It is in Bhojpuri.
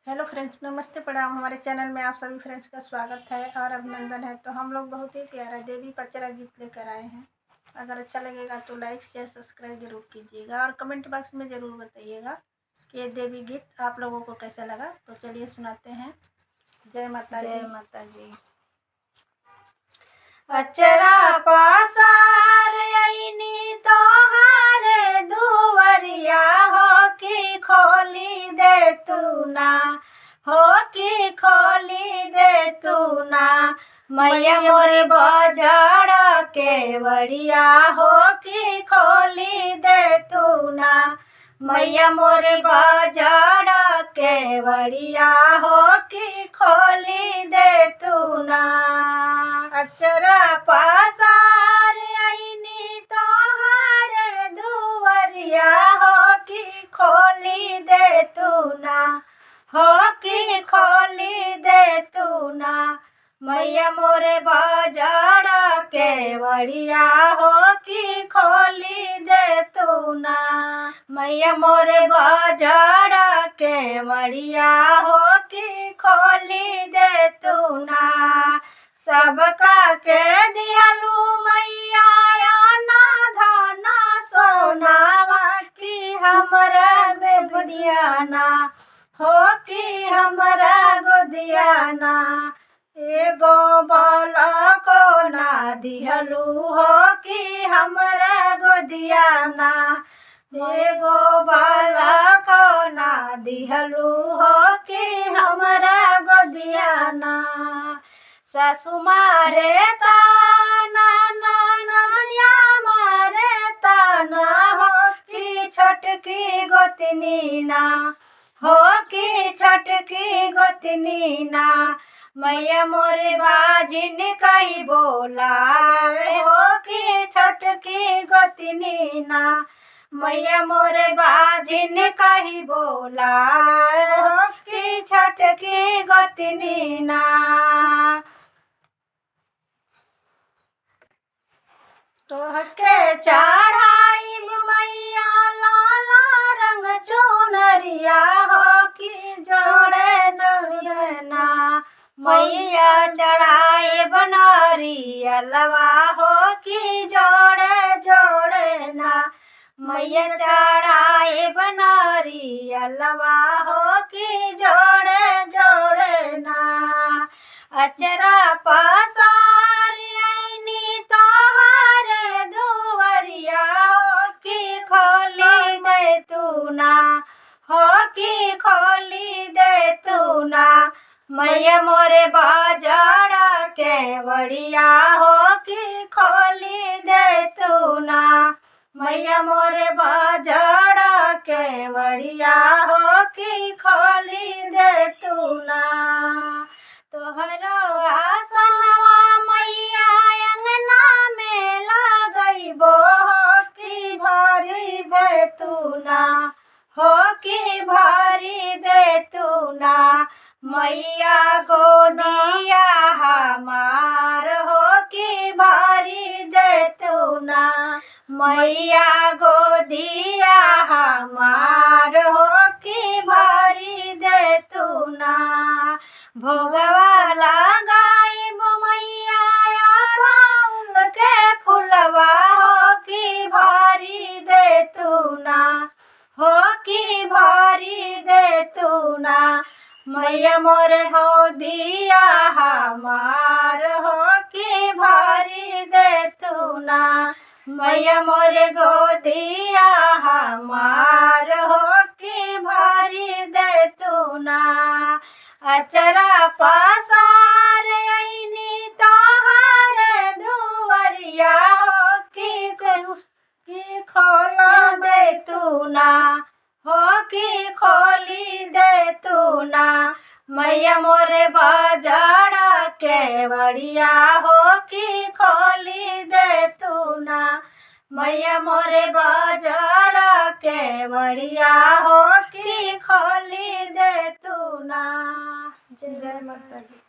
हेलो फ्रेंड्स, नमस्ते प्रणाम। हमारे चैनल में आप सभी फ्रेंड्स का स्वागत है और अभिनंदन है। तो हम लोग बहुत ही प्यारा देवी पचरा गीत लेकर आए हैं। अगर अच्छा लगेगा तो लाइक शेयर सब्सक्राइब जरूर कीजिएगा और कमेंट बॉक्स में ज़रूर बताइएगा कि ये देवी गीत आप लोगों को कैसा लगा। तो चलिए सुनाते हैं। जय माता जी। जय माता जी। अचरा पासार आईनी तोहारे दुवरिया हो कि खोली दे तू ना, हो कि खोली दे तू ना। मैया मोरी बजड़ के वड़िया हो कि खोली दे तू ना। मैया मोरे बजड़ के वड़िया हो कि खोली दे तू ना। अचरा पासार आईनी तोहारे दुवरिया हो कि खोली दे तू ना, हो कि खोली दे तू ना। मैया मोरे बजड़ के वड़िया हो कि खोली दे तू ना। मैया मोरे बजड़ के वड़िया हो कि खोली दे तू ना। सबका के दिहलू मैया ना धना सोनावा कि हमरा में गोदियाना, हो कि हमरा गोदियाना। एगो बालको ना दिहलू हो कि हमरा गोदियाना। एगो बालको ना दिहलू हो कि हमरा गोदियाना। सासु मारे ताना ननदिया मारे ताना हो कि छोटकी गोतनी ना, हो कि छोटकी गोतनी ना। मैया मोरे बाजिन कही बोलावे हो कि छोटकी गोतनी ना। मैया मोरे बाजिन कही बोलावे हो कि छोटकी गोतनी ना। तोहके चढ़ाई मैया लाला रंग चुनरिया हो कि जोड़े जोड़िए ना। मैया चढ़ाए बनरियलवा हो कि जोड़े जोड़े ना। मैया चढ़ाए बनरियलवा हो कि जोड़े जोड़े ना। अचरा पसार आईनी तोहारे दुवरिया हो कि खोली दे तू ना, हो कि खोली दे तू ना। मैया मोरे बजड़ के वड़िया हो कि खोली दे तू ना। मैया मोरे बजड़ के वड़िया हो कि खोली दे तू ना। तोहरो आसनवा मैया अंगना में लगइबो हो कि भरी दे तू ना, हो कि भरी दे तू ना। मैया गोदिया हमार हो कि भरी दे तू ना। मैया गोदिया हमार हो कि भरी दे तू ना। भोगवा लगाइब मैया अड़हुल के फुलवा हो कि भरी दे तू ना, हो कि भरी दे तू ना। मैया मोरे हो दिया हमार हो कि भरी दे तू ना। मैया मोरे गोदिया हमार हो कि भरी दे तू ना। अचरा पसार आईनी तोहारे दुवरिया हो कि खोला दे तू ना, हो कि खोली दे तू ना। मैया मोरे बजड़ के वड़िया हो कि खोली दे तू ना। मैया मोरे बजड़ के वड़िया हो कि खोली दे तू ना। जय माता जी।